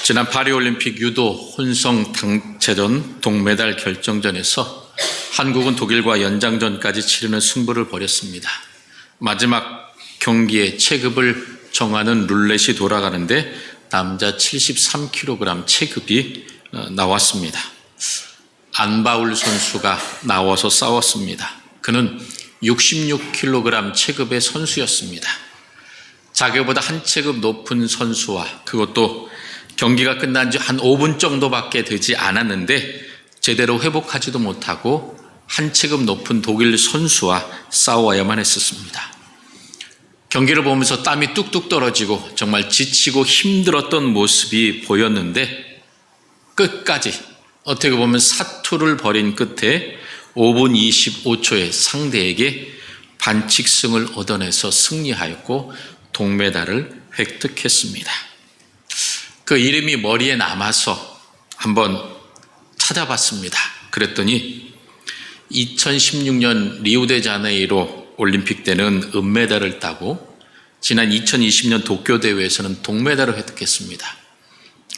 지난 파리올림픽 유도 혼성 단체전 동메달 결정전에서 한국은 독일과 연장전까지 치르는 승부를 벌였습니다. 마지막 경기의 체급을 정하는 룰렛이 돌아가는데 남자 73kg 체급이 나왔습니다. 안바울 선수가 나와서 싸웠습니다. 그는 66kg 체급의 선수였습니다. 자기보다 한 체급 높은 선수와 그것도 경기가 끝난 지 한 5분 정도밖에 되지 않았는데 제대로 회복하지도 못하고 한 체급 높은 독일 선수와 싸워야만 했었습니다. 경기를 보면서 땀이 뚝뚝 떨어지고 정말 지치고 힘들었던 모습이 보였는데 끝까지 어떻게 보면 사투를 벌인 끝에 5분 25초에 상대에게 반칙승을 얻어내서 승리하였고 동메달을 획득했습니다. 그 이름이 머리에 남아서 한번 찾아봤습니다. 그랬더니 2016년 리우데자네이루 올림픽 때는 은메달을 따고 지난 2020년 도쿄대회에서는 동메달을 획득했습니다.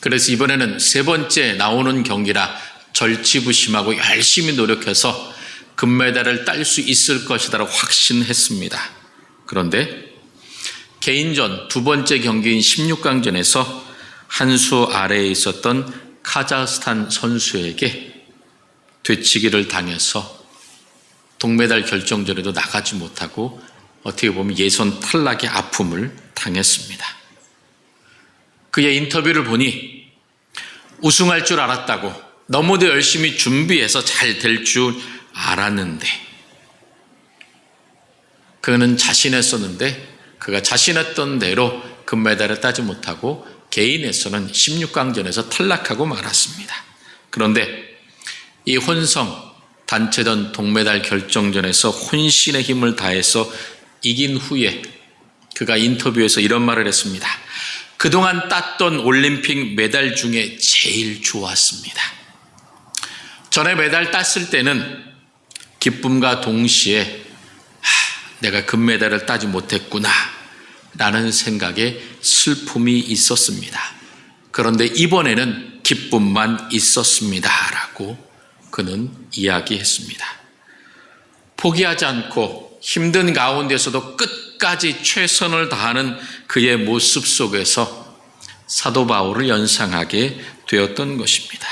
그래서 이번에는 세 번째 나오는 경기라 절치부심하고 열심히 노력해서 금메달을 딸 수 있을 것이다라고 확신했습니다. 그런데 개인전 두 번째 경기인 16강전에서 한 수 아래에 있었던 카자흐스탄 선수에게 되치기를 당해서 동메달 결정전에도 나가지 못하고 어떻게 보면 예선 탈락의 아픔을 당했습니다. 그의 인터뷰를 보니 우승할 줄 알았다고 너무도 열심히 준비해서 잘 될 줄 알았는데 그는 자신했었는데 그가 자신했던 대로 금메달을 따지 못하고 개인에서는 16강전에서 탈락하고 말았습니다. 그런데 이 혼성 단체전 동메달 결정전에서 혼신의 힘을 다해서 이긴 후에 그가 인터뷰에서 이런 말을 했습니다. 그동안 땄던 올림픽 메달 중에 제일 좋았습니다. 전에 메달 땄을 때는 기쁨과 동시에 내가 금메달을 따지 못했구나 라는 생각에 슬픔이 있었습니다. 그런데 이번에는 기쁨만 있었습니다 라고 그는 이야기했습니다. 포기하지 않고 힘든 가운데서도 끝까지 최선을 다하는 그의 모습 속에서 사도 바울을 연상하게 되었던 것입니다.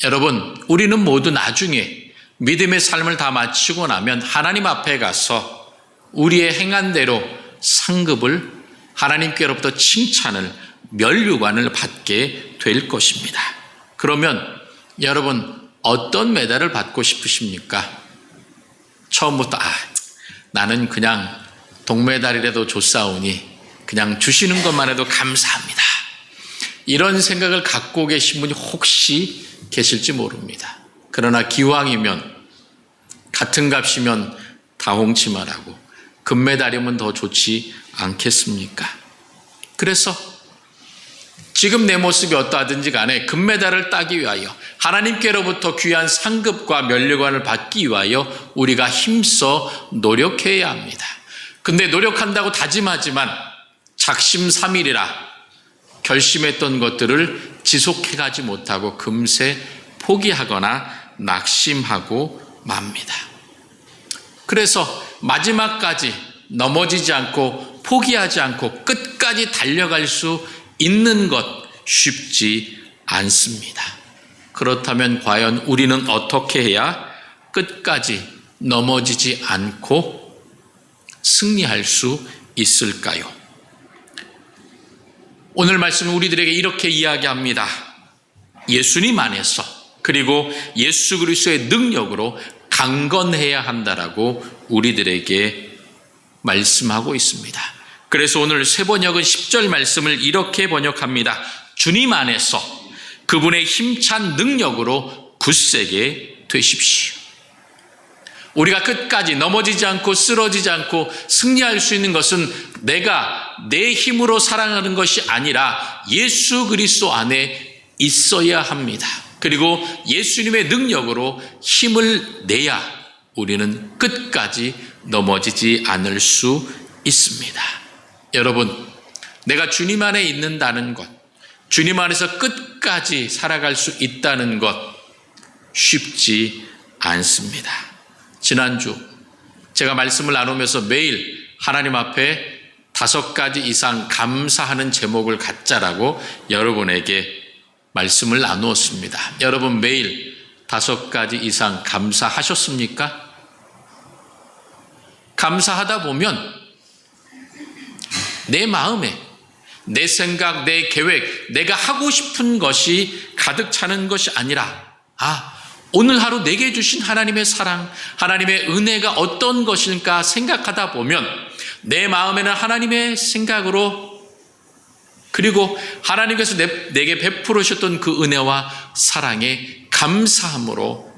여러분, 우리는 모두 나중에 믿음의 삶을 다 마치고 나면 하나님 앞에 가서 우리의 행한 대로 상급을 하나님께로부터 칭찬을 면류관을 받게 될 것입니다. 그러면 여러분 어떤 메달을 받고 싶으십니까? 처음부터 나는 그냥 동메달이라도 줬사오니 그냥 주시는 것만 해도 감사합니다. 이런 생각을 갖고 계신 분이 혹시 계실지 모릅니다. 그러나 기왕이면 같은 값이면 다홍치 말하고 금메달이면 더 좋지 않겠습니까? 그래서 지금 내 모습이 어떠하든지 간에 금메달을 따기 위하여 하나님께로부터 귀한 상급과 면류관을 받기 위하여 우리가 힘써 노력해야 합니다. 근데 노력한다고 다짐하지만 작심삼일이라 결심했던 것들을 지속해가지 못하고 금세 포기하거나 낙심하고 맙니다. 그래서 마지막까지 넘어지지 않고 포기하지 않고 끝까지 달려갈 수 있는 것 쉽지 않습니다. 그렇다면 과연 우리는 어떻게 해야 끝까지 넘어지지 않고 승리할 수 있을까요? 오늘 말씀은 우리들에게 이렇게 이야기합니다. 예수님 안에서 그리고 예수 그리스도의 능력으로 강건해야 한다라고 우리들에게 말씀하고 있습니다. 그래서 오늘 세번역은 10절 말씀을 이렇게 번역합니다. 주님 안에서 그분의 힘찬 능력으로 굳세게 되십시오. 우리가 끝까지 넘어지지 않고 쓰러지지 않고 승리할 수 있는 것은 내가 내 힘으로 살아가는 것이 아니라 예수 그리스도 안에 있어야 합니다. 그리고 예수님의 능력으로 힘을 내야 우리는 끝까지 넘어지지 않을 수 있습니다. 여러분, 내가 주님 안에 있는다는 것, 주님 안에서 끝까지 살아갈 수 있다는 것 쉽지 않습니다. 지난주 제가 말씀을 나누면서 매일 하나님 앞에 5가지 이상 감사하는 제목을 갖자라고 여러분에게 말씀을 나누었습니다. 여러분 매일 5가지 이상 감사하셨습니까? 감사하다 보면 내 마음에 내 생각, 내 계획, 내가 하고 싶은 것이 가득 차는 것이 아니라 오늘 하루 내게 주신 하나님의 사랑, 하나님의 은혜가 어떤 것일까 생각하다 보면 내 마음에는 하나님의 생각으로 그리고 하나님께서 내게 베풀으셨던 그 은혜와 사랑에 감사함으로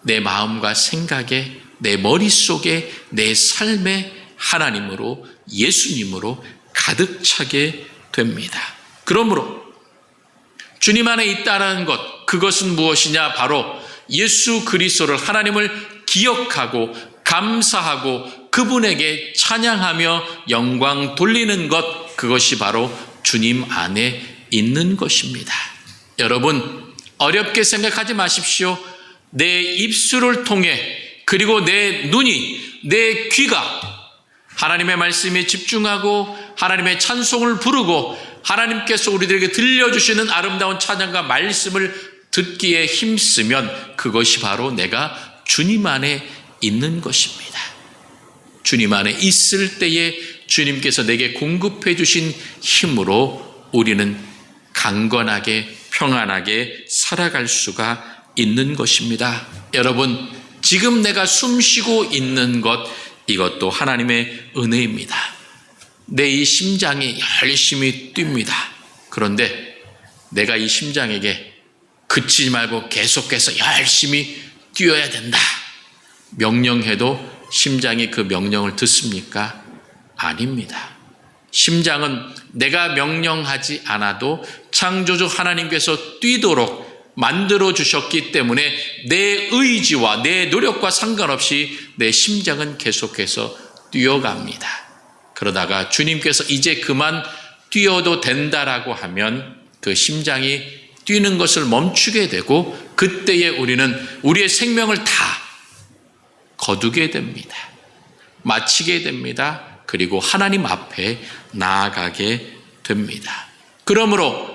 내 마음과 생각에 내 머릿속에 내 삶에 하나님으로 예수님으로 가득 차게 됩니다. 그러므로 주님 안에 있다는 것, 그것은 무엇이냐? 바로 예수 그리스도를 하나님을 기억하고 감사하고 그분에게 찬양하며 영광 돌리는 것, 그것이 바로 주님 안에 있는 것입니다. 여러분 어렵게 생각하지 마십시오. 내 입술을 통해 그리고 내 눈이 내 귀가 하나님의 말씀에 집중하고 하나님의 찬송을 부르고 하나님께서 우리들에게 들려주시는 아름다운 찬양과 말씀을 듣기에 힘쓰면 그것이 바로 내가 주님 안에 있는 것입니다. 주님 안에 있을 때에 주님께서 내게 공급해 주신 힘으로 우리는 강건하게 평안하게 살아갈 수가 있는 것입니다. 여러분 지금 내가 숨 쉬고 있는 것, 이것도 하나님의 은혜입니다. 내 이 심장이 열심히 뜁니다. 그런데 내가 이 심장에게 그치지 말고 계속해서 열심히 뛰어야 된다 명령해도 심장이 그 명령을 듣습니까? 아닙니다. 심장은 내가 명령하지 않아도 창조주 하나님께서 뛰도록 만들어 주셨기 때문에 내 의지와 내 노력과 상관없이 내 심장은 계속해서 뛰어갑니다. 그러다가 주님께서 이제 그만 뛰어도 된다라고 하면 그 심장이 뛰는 것을 멈추게 되고 그때에 우리는 우리의 생명을 다 거두게 됩니다. 마치게 됩니다. 그리고 하나님 앞에 나아가게 됩니다. 그러므로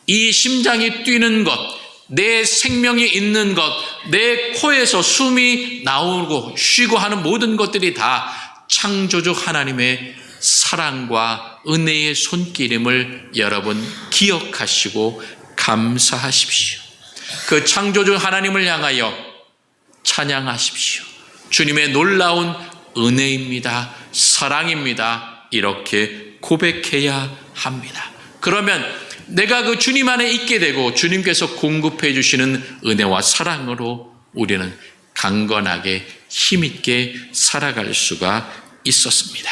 이 심장이 뛰는 것, 내 생명이 있는 것, 내 코에서 숨이 나오고 쉬고 하는 모든 것들이 다 창조주 하나님의 사랑과 은혜의 손길임을 여러분 기억하시고 감사하십시오. 그 창조주 하나님을 향하여 찬양하십시오. 주님의 놀라운 은혜입니다. 사랑입니다. 이렇게 고백해야 합니다. 그러면 내가 그 주님 안에 있게 되고 주님께서 공급해 주시는 은혜와 사랑으로 우리는 강건하게 힘있게 살아갈 수가 있었습니다.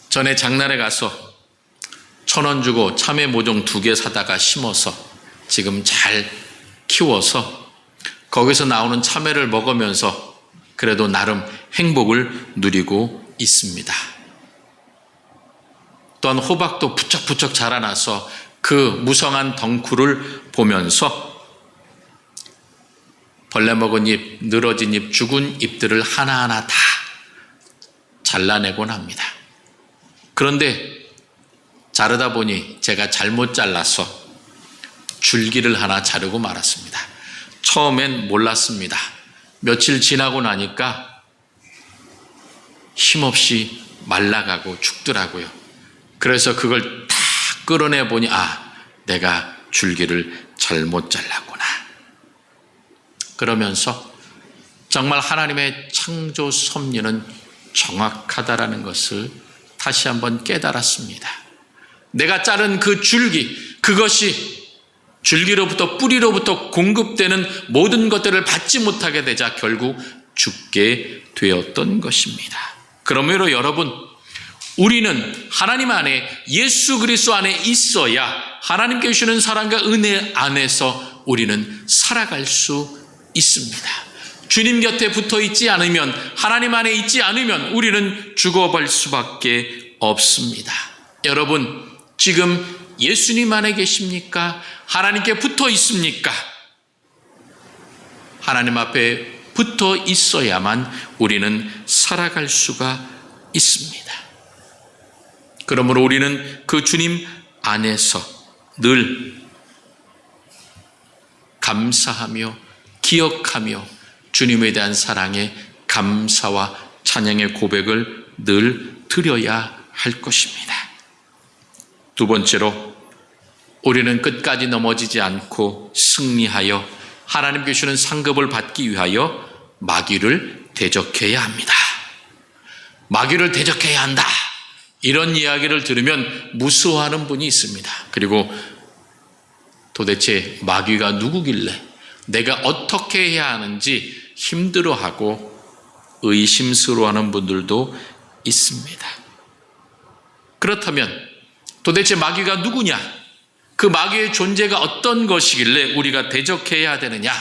전에 장날에 가서 1,000원 주고 참외 모종 2개 사다가 심어서 지금 잘 키워서 거기서 나오는 참외를 먹으면서 그래도 나름 행복을 누리고 있습니다. 또한 호박도 부쩍부쩍 자라나서 그 무성한 덩쿨을 보면서 벌레 먹은 잎, 늘어진 잎, 죽은 잎들을 하나하나 다 잘라내곤 합니다. 그런데 자르다 보니 제가 잘못 잘라서 줄기를 하나 자르고 말았습니다. 처음엔 몰랐습니다. 며칠 지나고 나니까 힘없이 말라가고 죽더라고요. 그래서 그걸 다 끌어내 보니 내가 줄기를 잘못 잘랐구나. 그러면서 정말 하나님의 창조 섭리는 정확하다라는 것을 다시 한번 깨달았습니다. 내가 자른 그 줄기, 그것이 줄기로부터 뿌리로부터 공급되는 모든 것들을 받지 못하게 되자 결국 죽게 되었던 것입니다. 그러므로 여러분, 우리는 하나님 안에 예수 그리스도 안에 있어야 하나님께 주시는 사랑과 은혜 안에서 우리는 살아갈 수 있습니다. 주님 곁에 붙어 있지 않으면, 하나님 안에 있지 않으면 우리는 죽어버릴 수밖에 없습니다. 여러분, 지금 예수님 안에 계십니까? 하나님께 붙어 있습니까? 하나님 앞에 붙어 있어야만 우리는 살아갈 수가 있습니다. 그러므로 우리는 그 주님 안에서 늘 감사하며 기억하며 주님에 대한 사랑의 감사와 찬양의 고백을 늘 드려야 할 것입니다. 두 번째로 우리는 끝까지 넘어지지 않고 승리하여 하나님께 주시는 상급을 받기 위하여 마귀를 대적해야 합니다. 마귀를 대적해야 한다. 이런 이야기를 들으면 무서워하는 분이 있습니다. 그리고 도대체 마귀가 누구길래 내가 어떻게 해야 하는지 힘들어하고 의심스러워하는 분들도 있습니다. 그렇다면 도대체 마귀가 누구냐? 그 마귀의 존재가 어떤 것이길래 우리가 대적해야 되느냐?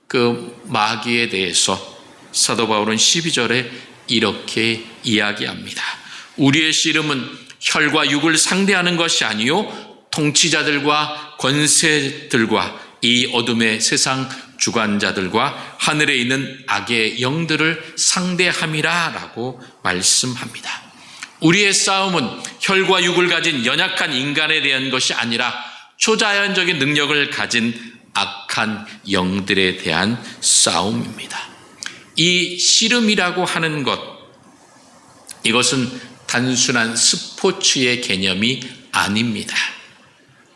그 마귀에 대해서 사도 바울은 12절에 이렇게 이야기합니다. 우리의 씨름은 혈과 육을 상대하는 것이 아니요 통치자들과 권세들과 이 어둠의 세상 주관자들과 하늘에 있는 악의 영들을 상대함이라 라고 말씀합니다. 우리의 싸움은 혈과 육을 가진 연약한 인간에 대한 것이 아니라 초자연적인 능력을 가진 악한 영들에 대한 싸움입니다. 이 씨름이라고 하는 것, 이것은 단순한 스포츠의 개념이 아닙니다.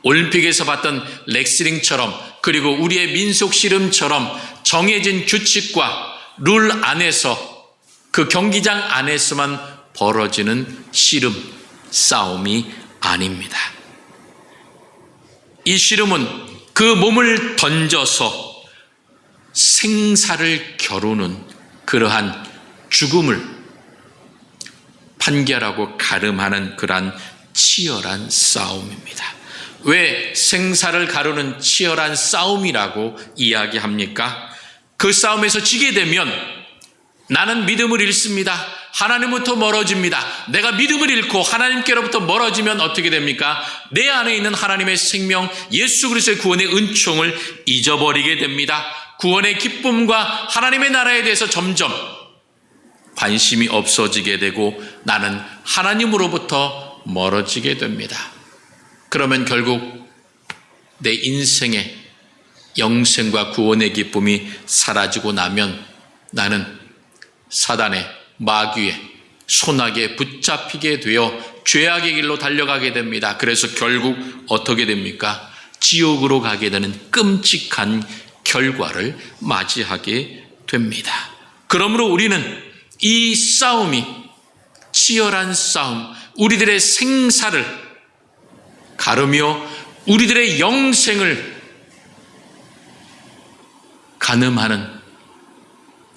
올림픽에서 봤던 레슬링처럼 그리고 우리의 민속 씨름처럼 정해진 규칙과 룰 안에서 그 경기장 안에서만 벌어지는 씨름, 싸움이 아닙니다. 이 씨름은 그 몸을 던져서 생사를 겨루는 그러한 죽음을 판결하고 가름하는 그러한 치열한 싸움입니다. 왜 생사를 가르는 치열한 싸움이라고 이야기합니까? 그 싸움에서 지게 되면 나는 믿음을 잃습니다. 하나님부터 멀어집니다. 내가 믿음을 잃고 하나님께로부터 멀어지면 어떻게 됩니까? 내 안에 있는 하나님의 생명, 예수 그리스도의 구원의 은총을 잊어버리게 됩니다. 구원의 기쁨과 하나님의 나라에 대해서 점점 관심이 없어지게 되고 나는 하나님으로부터 멀어지게 됩니다. 그러면 결국 내 인생의 영생과 구원의 기쁨이 사라지고 나면 나는 사단의 마귀의 손아귀에 붙잡히게 되어 죄악의 길로 달려가게 됩니다. 그래서 결국 어떻게 됩니까? 지옥으로 가게 되는 끔찍한 결과를 맞이하게 됩니다. 그러므로 우리는 이 싸움이 치열한 싸움, 우리들의 생사를 가르며 우리들의 영생을 가늠하는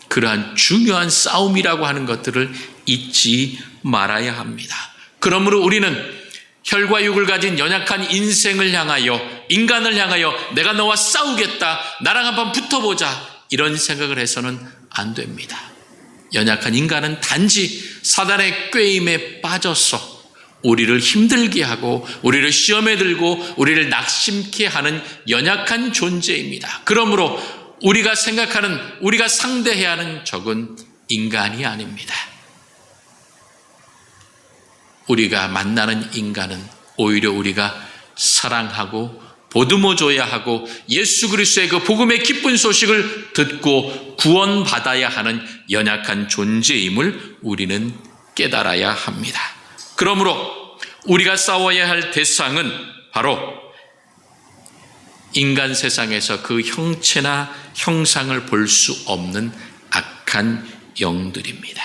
그러한 중요한 싸움이라고 하는 것들을 잊지 말아야 합니다. 그러므로 우리는 혈과 육을 가진 연약한 인생을 향하여, 인간을 향하여 내가 너와 싸우겠다, 나랑 한번 붙어보자, 이런 생각을 해서는 안 됩니다. 연약한 인간은 단지 사단의 꾀임에 빠져서 우리를 힘들게 하고 우리를 시험에 들고 우리를 낙심케 하는 연약한 존재입니다. 그러므로 우리가 생각하는, 우리가 상대해야 하는 적은 인간이 아닙니다. 우리가 만나는 인간은 오히려 우리가 사랑하고 보듬어줘야 하고 예수 그리스도의 그 복음의 기쁜 소식을 듣고 구원받아야 하는 연약한 존재임을 우리는 깨달아야 합니다. 그러므로 우리가 싸워야 할 대상은 바로 인간 세상에서 그 형체나 형상을 볼 수 없는 악한 영들입니다.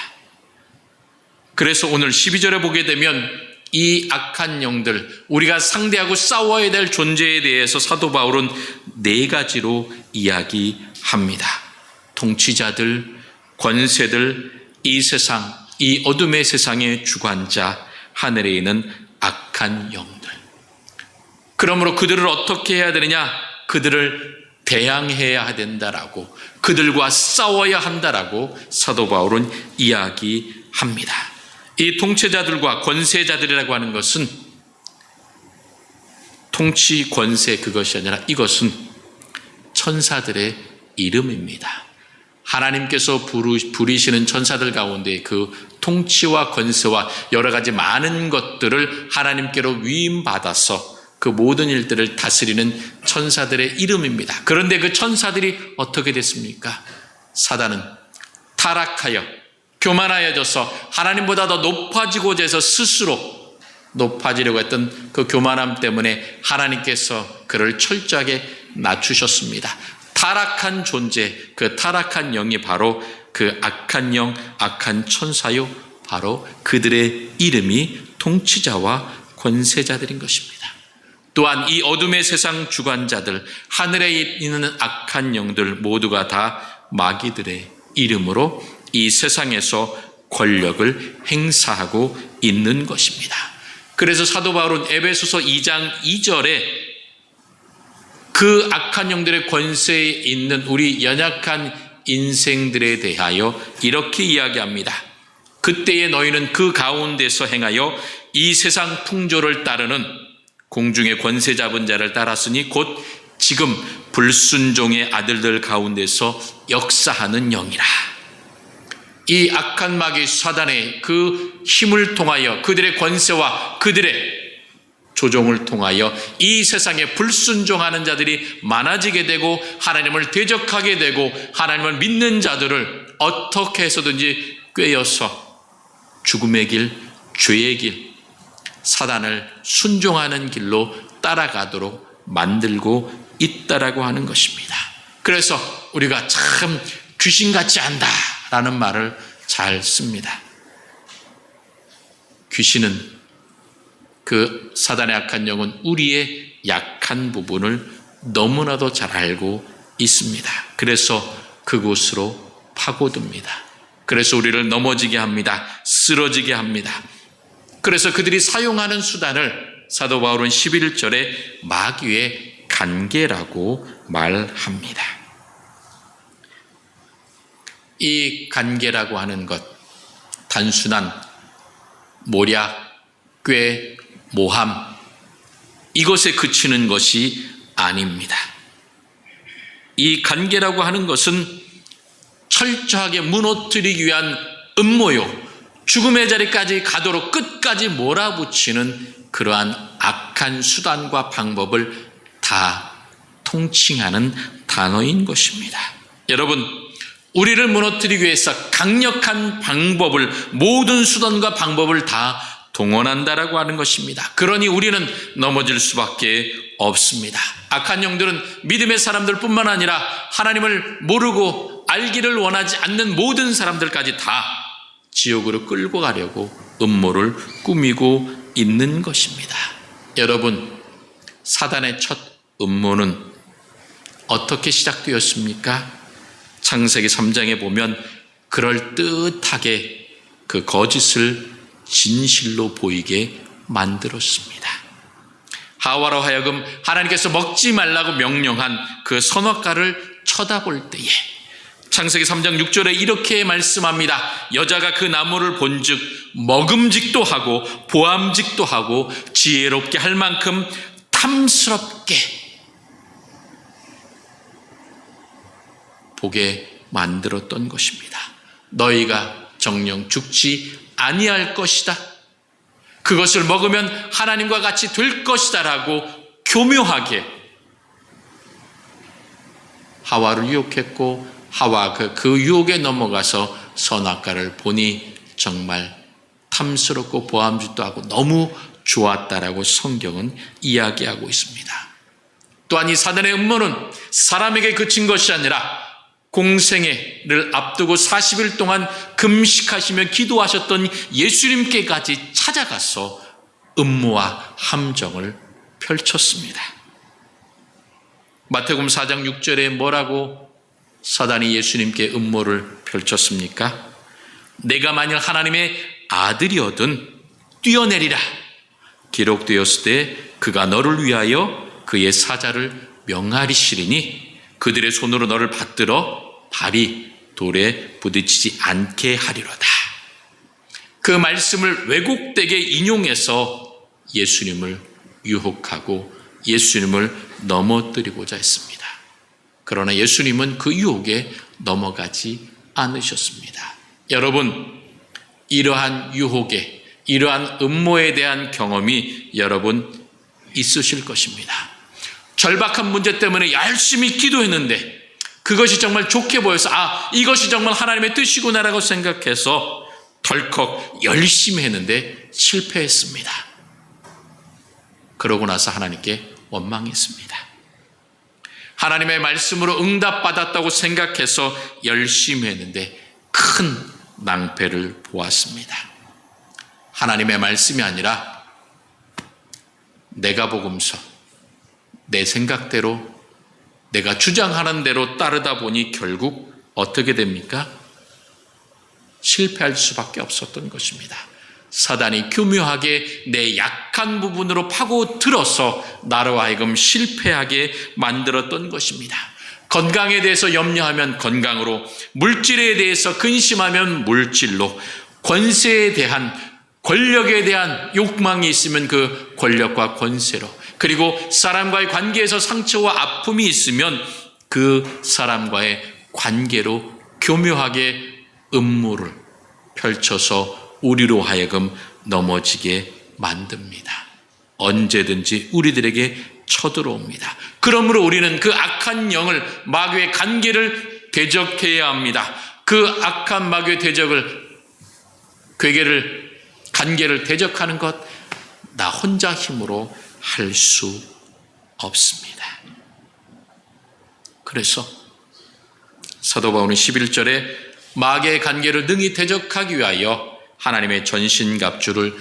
그래서 오늘 12절에 보게 되면 이 악한 영들, 우리가 상대하고 싸워야 될 존재에 대해서 사도 바울은 4가지로 이야기합니다. 통치자들, 권세들, 이 세상, 이 어둠의 세상의 주관자, 하늘에 있는 악한 영들. 그러므로 그들을 어떻게 해야 되느냐? 그들을 대항해야 된다라고, 그들과 싸워야 한다라고 사도 바울은 이야기합니다. 이 통치자들과 권세자들이라고 하는 것은 통치, 권세 그것이 아니라 이것은 천사들의 이름입니다. 하나님께서 부리시는 천사들 가운데 그 통치와 권세와 여러 가지 많은 것들을 하나님께로 위임받아서 그 모든 일들을 다스리는 천사들의 이름입니다. 그런데 그 천사들이 어떻게 됐습니까? 사단은 타락하여 교만하여져서 하나님보다 더 높아지고자 해서 스스로 높아지려고 했던 그 교만함 때문에 하나님께서 그를 철저하게 낮추셨습니다. 타락한 존재, 그 타락한 영이 바로 그 악한 영, 악한 천사요, 바로 그들의 이름이 통치자와 권세자들인 것입니다. 또한 이 어둠의 세상 주관자들, 하늘에 있는 악한 영들 모두가 다 마귀들의 이름으로 이 세상에서 권력을 행사하고 있는 것입니다. 그래서 사도 바울은 에베소서 2장 2절에 그 악한 영들의 권세에 있는 우리 연약한 인생들에 대하여 이렇게 이야기합니다. 그때에 너희는 그 가운데서 행하여 이 세상 풍조를 따르는 공중의 권세 잡은 자를 따랐으니 곧 지금 불순종의 아들들 가운데서 역사하는 영이라. 이 악한 마귀 사단의 그 힘을 통하여 그들의 권세와 그들의 조종을 통하여 이 세상에 불순종하는 자들이 많아지게 되고 하나님을 대적하게 되고 하나님을 믿는 자들을 어떻게 해서든지 꿰어서 죽음의 길, 죄의 길, 사단을 순종하는 길로 따라가도록 만들고 있다라고 하는 것입니다. 그래서 우리가 참 귀신같이 한다라는 말을 잘 씁니다. 귀신은 그 사단의 악한 영은 우리의 약한 부분을 너무나도 잘 알고 있습니다. 그래서 그곳으로 파고듭니다. 그래서 우리를 넘어지게 합니다. 쓰러지게 합니다. 그래서 그들이 사용하는 수단을 사도 바울은 11절에 마귀의 간계라고 말합니다. 이 간계라고 하는 것, 단순한 모략, 꾀, 모함, 이것에 그치는 것이 아닙니다. 이 간계라고 하는 것은 철저하게 무너뜨리기 위한 음모요, 죽음의 자리까지 가도록 끝까지 몰아붙이는 그러한 악한 수단과 방법을 다 통칭하는 단어인 것입니다. 여러분, 우리를 무너뜨리기 위해서 강력한 방법을, 모든 수단과 방법을 다 동원한다라고 하는 것입니다. 그러니 우리는 넘어질 수밖에 없습니다. 악한 영들은 믿음의 사람들뿐만 아니라 하나님을 모르고 알기를 원하지 않는 모든 사람들까지 다 지옥으로 끌고 가려고 음모를 꾸미고 있는 것입니다. 여러분, 사단의 첫 음모는 어떻게 시작되었습니까? 창세기 3장에 보면 그럴듯하게 그 거짓을 진실로 보이게 만들었습니다. 하와로 하여금 하나님께서 먹지 말라고 명령한 그 선악과를 쳐다볼 때에 창세기 3장 6절에 이렇게 말씀합니다. 여자가 그 나무를 본즉 먹음직도 하고 보암직도 하고 지혜롭게 할 만큼 탐스럽게 보게 만들었던 것입니다. 너희가 정녕 죽지 아니할 것이다. 그것을 먹으면 하나님과 같이 될 것이다 라고 교묘하게 하와를 유혹했고 하와가 그 유혹에 넘어가서 선악과를 보니 정말 탐스럽고 보암직도 하고 너무 좋았다라고 성경은 이야기하고 있습니다. 또한 이 사단의 음모는 사람에게 그친 것이 아니라 공생애를 앞두고 40일 동안 금식하시며 기도하셨던 예수님께까지 찾아가서 음모와 함정을 펼쳤습니다. 마태복음 4장 6절에 뭐라고 사단이 예수님께 음모를 펼쳤습니까? 내가 만일 하나님의 아들이거든 뛰어내리라. 기록되었을 때 그가 너를 위하여 그의 사자를 명하리시리니 그들의 손으로 너를 받들어 발이 돌에 부딪히지 않게 하리로다. 그 말씀을 왜곡되게 인용해서 예수님을 유혹하고 예수님을 넘어뜨리고자 했습니다. 그러나 예수님은 그 유혹에 넘어가지 않으셨습니다. 여러분, 이러한 유혹에, 이러한 음모에 대한 경험이 여러분 있으실 것입니다. 절박한 문제 때문에 열심히 기도했는데 그것이 정말 좋게 보여서 이것이 정말 하나님의 뜻이구나라고 생각해서 덜컥 열심히 했는데 실패했습니다. 그러고 나서 하나님께 원망했습니다. 하나님의 말씀으로 응답받았다고 생각해서 열심히 했는데 큰 낭패를 보았습니다. 하나님의 말씀이 아니라 내가 복음서, 내 생각대로, 내가 주장하는 대로 따르다 보니 결국 어떻게 됩니까? 실패할 수밖에 없었던 것입니다. 사단이 교묘하게 내 약한 부분으로 파고들어서 나로 하여금 실패하게 만들었던 것입니다. 건강에 대해서 염려하면 건강으로, 물질에 대해서 근심하면 물질로, 권세에 대한, 권력에 대한 욕망이 있으면 그 권력과 권세로, 그리고 사람과의 관계에서 상처와 아픔이 있으면 그 사람과의 관계로 교묘하게 음모를 펼쳐서 우리로 하여금 넘어지게 만듭니다. 언제든지 우리들에게 쳐들어옵니다. 그러므로 우리는 그 악한 영을, 마귀의 관계를 대적해야 합니다. 그 악한 마귀의 관계를 대적하는 것, 나 혼자 힘으로 할 수 없습니다. 그래서 사도 바울은 11절에 마귀의 관계를 능히 대적하기 위하여 하나님의 전신갑주를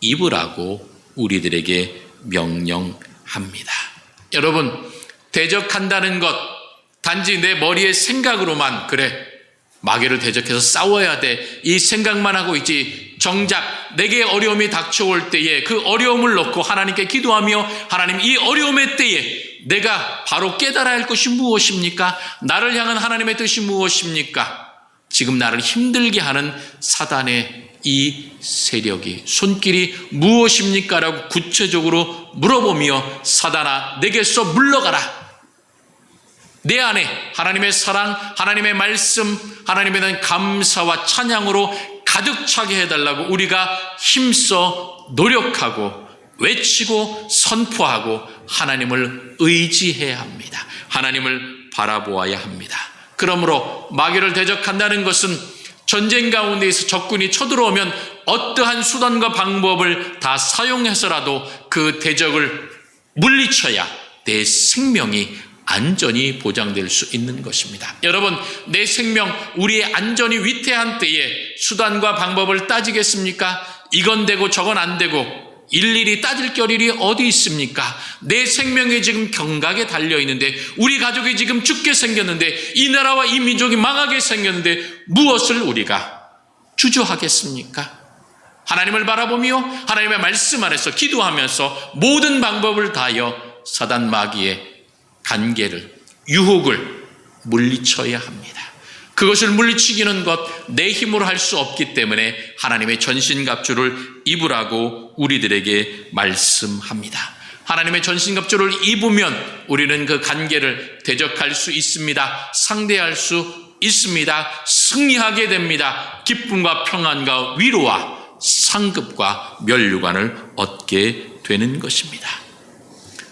입으라고 우리들에게 명령합니다. 여러분, 대적한다는 것 단지 내 머리의 생각으로만 마귀를 대적해서 싸워야 돼, 이 생각만 하고 있지, 정작 내게 어려움이 닥쳐올 때에 그 어려움을 놓고 하나님께 기도하며 하나님, 이 어려움의 때에 내가 바로 깨달아야 할 것이 무엇입니까? 나를 향한 하나님의 뜻이 무엇입니까? 지금 나를 힘들게 하는 사단의 이 세력이, 손길이 무엇입니까? 라고 구체적으로 물어보며 사단아, 내게서 물러가라. 내 안에 하나님의 사랑, 하나님의 말씀, 하나님에 대한 감사와 찬양으로 가득 차게 해달라고 우리가 힘써 노력하고 외치고 선포하고 하나님을 의지해야 합니다. 하나님을 바라보아야 합니다. 그러므로 마귀를 대적한다는 것은 전쟁 가운데에서 적군이 쳐들어오면 어떠한 수단과 방법을 다 사용해서라도 그 대적을 물리쳐야 내 생명이 안전이 보장될 수 있는 것입니다. 여러분, 내 생명, 우리의 안전이 위태한 때에 수단과 방법을 따지겠습니까? 이건 되고 저건 안 되고 일일이 따질 겨를이 어디 있습니까? 내 생명이 지금 경각에 달려있는데, 우리 가족이 지금 죽게 생겼는데, 이 나라와 이 민족이 망하게 생겼는데 무엇을 우리가 주저하겠습니까? 하나님을 바라보며 하나님의 말씀 안에서 기도하면서 모든 방법을 다하여 사단 마귀의 관계를, 유혹을 물리쳐야 합니다. 그것을 물리치기는 것 내 힘으로 할 수 없기 때문에 하나님의 전신갑주를 입으라고 우리들에게 말씀합니다. 하나님의 전신갑주를 입으면 우리는 그 관계를 대적할 수 있습니다. 상대할 수 있습니다. 승리하게 됩니다. 기쁨과 평안과 위로와 상급과 면류관을 얻게 되는 것입니다.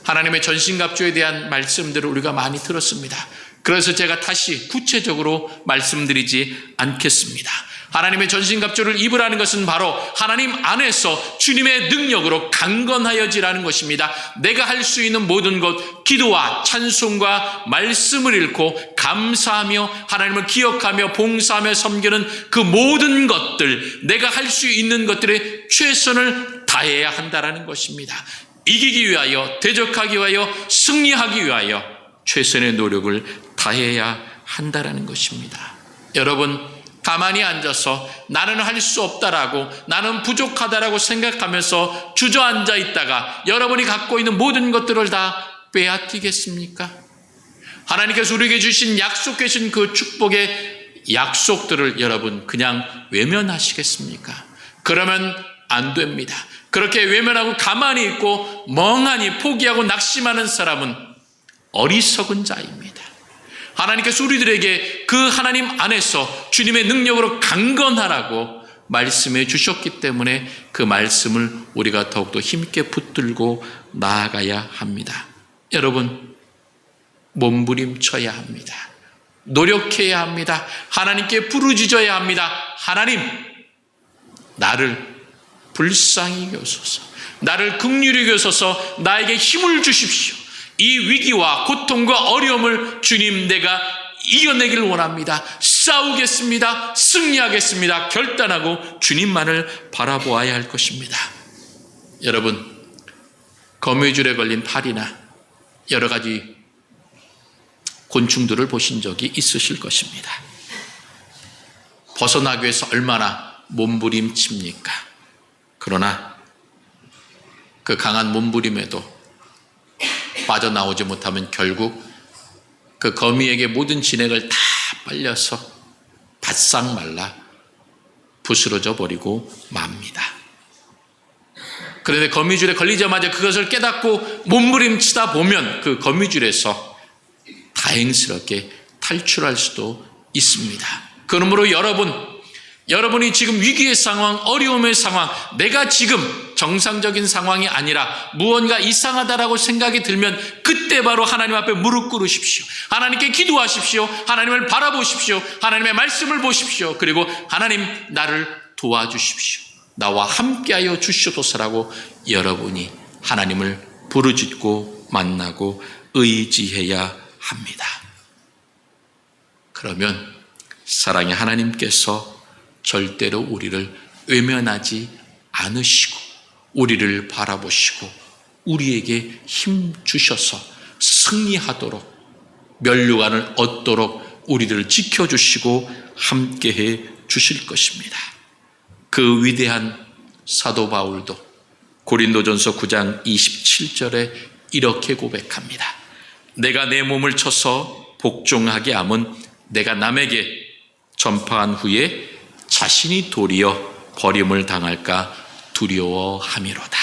하나님의 전신갑주에 대한 말씀들을 우리가 많이 들었습니다. 그래서 제가 다시 구체적으로 말씀드리지 않겠습니다. 하나님의 전신갑주를 입으라는 것은 바로 하나님 안에서 주님의 능력으로 강건하여지라는 것입니다. 내가 할 수 있는 모든 것, 기도와 찬송과 말씀을 읽고 감사하며 하나님을 기억하며 봉사하며 섬기는 그 모든 것들, 내가 할 수 있는 것들에 최선을 다해야 한다는 것입니다. 이기기 위하여, 대적하기 위하여, 승리하기 위하여 최선의 노력을 다해야 한다는 것입니다. 여러분, 가만히 앉아서 나는 할 수 없다라고, 나는 부족하다라고 생각하면서 주저앉아 있다가 여러분이 갖고 있는 모든 것들을 다 빼앗기겠습니까? 하나님께서 우리에게 주신 약속해 주신 그 축복의 약속들을 여러분 그냥 외면하시겠습니까? 그러면 안 됩니다. 그렇게 외면하고 가만히 있고 멍하니 포기하고 낙심하는 사람은 어리석은 자입니다. 하나님께서 우리들에게 그 하나님 안에서 주님의 능력으로 강건하라고 말씀해 주셨기 때문에 그 말씀을 우리가 더욱더 힘있게 붙들고 나아가야 합니다. 여러분, 몸부림쳐야 합니다. 노력해야 합니다. 하나님께 부르짖어야 합니다. 하나님, 나를 불쌍히 여기소서, 나를 긍휼히 여기소서, 나에게 힘을 주십시오. 이 위기와 고통과 어려움을 주님, 내가 이겨내기를 원합니다. 싸우겠습니다. 승리하겠습니다. 결단하고 주님만을 바라보아야 할 것입니다. 여러분, 거미줄에 걸린 파리나 여러 가지 곤충들을 보신 적이 있으실 것입니다. 벗어나기 위해서 얼마나 몸부림칩니까? 그러나 그 강한 몸부림에도 빠져나오지 못하면 결국 그 거미에게 모든 진액을 다 빨려서 바싹 말라 부스러져 버리고 맙니다. 그런데 거미줄에 걸리자마자 그것을 깨닫고 몸부림치다 보면 그 거미줄에서 다행스럽게 탈출할 수도 있습니다. 그러므로 여러분이 지금 위기의 상황, 어려움의 상황, 내가 지금 정상적인 상황이 아니라 무언가 이상하다라고 생각이 들면 그때 바로 하나님 앞에 무릎 꿇으십시오. 하나님께 기도하십시오. 하나님을 바라보십시오. 하나님의 말씀을 보십시오. 그리고 하나님, 나를 도와주십시오. 나와 함께하여 주시옵소서라고 여러분이 하나님을 부르짖고 만나고 의지해야 합니다. 그러면 사랑의 하나님께서 절대로 우리를 외면하지 않으시고 우리를 바라보시고 우리에게 힘 주셔서 승리하도록, 면류관을 얻도록 우리들을 지켜주시고 함께해 주실 것입니다. 그 위대한 사도 바울도 고린도전서 9장 27절에 이렇게 고백합니다. 내가 내 몸을 쳐서 복종하게 함은 내가 남에게 전파한 후에 자신이 도리어 버림을 당할까 두려워함이로다.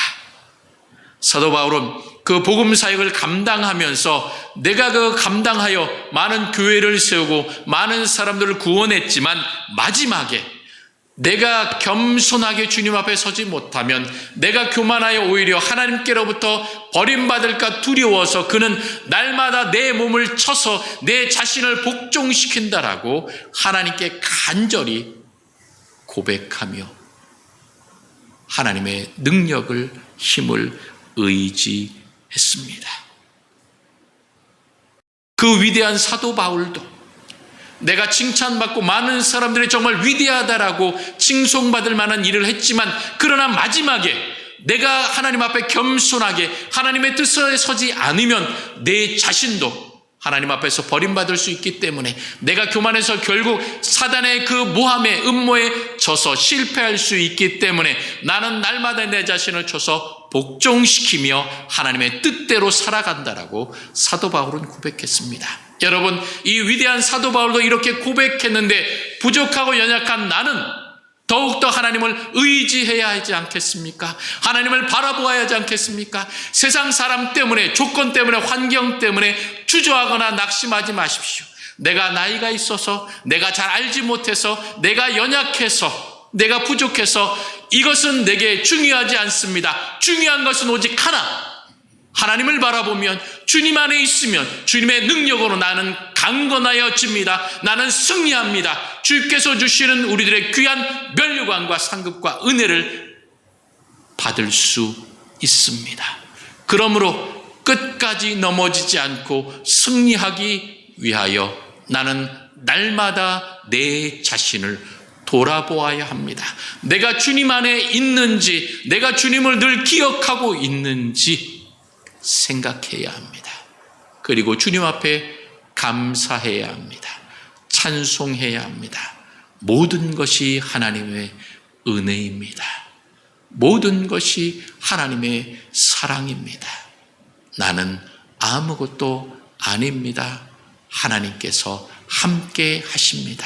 사도 바울은 그 복음 사역을 감당하면서 내가 그 감당하여 많은 교회를 세우고 많은 사람들을 구원했지만 마지막에 내가 겸손하게 주님 앞에 서지 못하면 내가 교만하여 오히려 하나님께로부터 버림받을까 두려워서 그는 날마다 내 몸을 쳐서 내 자신을 복종시킨다라고 하나님께 간절히 고백하며 하나님의 능력을, 힘을 의지했습니다. 그 위대한 사도 바울도 내가 칭찬받고 많은 사람들이 정말 위대하다라고 칭송받을 만한 일을 했지만 그러나 마지막에 내가 하나님 앞에 겸손하게 하나님의 뜻에 서지 않으면 내 자신도 하나님 앞에서 버림받을 수 있기 때문에 내가 교만해서 결국 사단의 그 모함에 음모에 져서 실패할 수 있기 때문에 나는 날마다 내 자신을 쳐서 복종시키며 하나님의 뜻대로 살아간다라고 사도 바울은 고백했습니다. 여러분, 이 위대한 사도 바울도 이렇게 고백했는데 부족하고 연약한 나는 더욱더 하나님을 의지해야 하지 않겠습니까? 하나님을 바라보아야 하지 않겠습니까? 세상 사람 때문에, 조건 때문에, 환경 때문에 주저하거나 낙심하지 마십시오. 내가 나이가 있어서, 내가 잘 알지 못해서, 내가 연약해서, 내가 부족해서 이것은 내게 중요하지 않습니다. 중요한 것은 오직 하나, 하나님을 바라보면 주님 안에 있으면 주님의 능력으로 나는 강건하여집니다. 나는 승리합니다. 주께서 주시는 우리들의 귀한 면류관과 상급과 은혜를 받을 수 있습니다. 그러므로 끝까지 넘어지지 않고 승리하기 위하여 나는 날마다 내 자신을 돌아보아야 합니다. 내가 주님 안에 있는지, 내가 주님을 늘 기억하고 있는지 생각해야 합니다. 그리고 주님 앞에 감사해야 합니다. 찬송해야 합니다. 모든 것이 하나님의 은혜입니다. 모든 것이 하나님의 사랑입니다. 나는 아무것도 아닙니다. 하나님께서 함께 하십니다.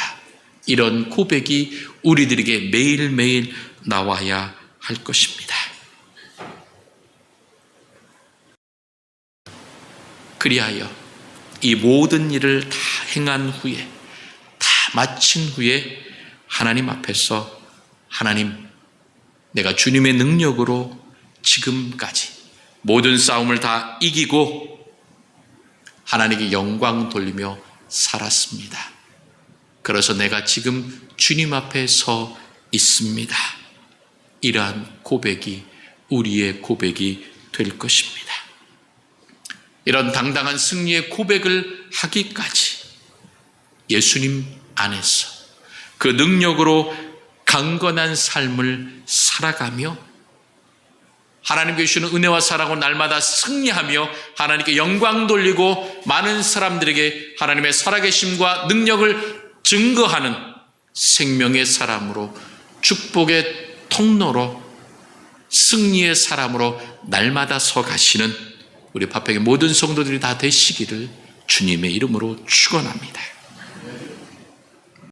이런 고백이 우리들에게 매일매일 나와야 할 것입니다. 그리하여 이 모든 일을 다 행한 후에, 다 마친 후에 하나님 앞에서 하나님, 내가 주님의 능력으로 지금까지 모든 싸움을 다 이기고 하나님께 영광 돌리며 살았습니다. 그래서 내가 지금 주님 앞에 서 있습니다. 이러한 고백이 우리의 고백이 될 것입니다. 이런 당당한 승리의 고백을 하기까지 예수님 안에서 그 능력으로 강건한 삶을 살아가며 하나님께 주시는 은혜와 사랑으로 날마다 승리하며 하나님께 영광 돌리고 많은 사람들에게 하나님의 살아계심과 능력을 증거하는 생명의 사람으로, 축복의 통로로, 승리의 사람으로 날마다 서 가시는 우리 파평의 모든 성도들이 다 되시기를 주님의 이름으로 축원합니다.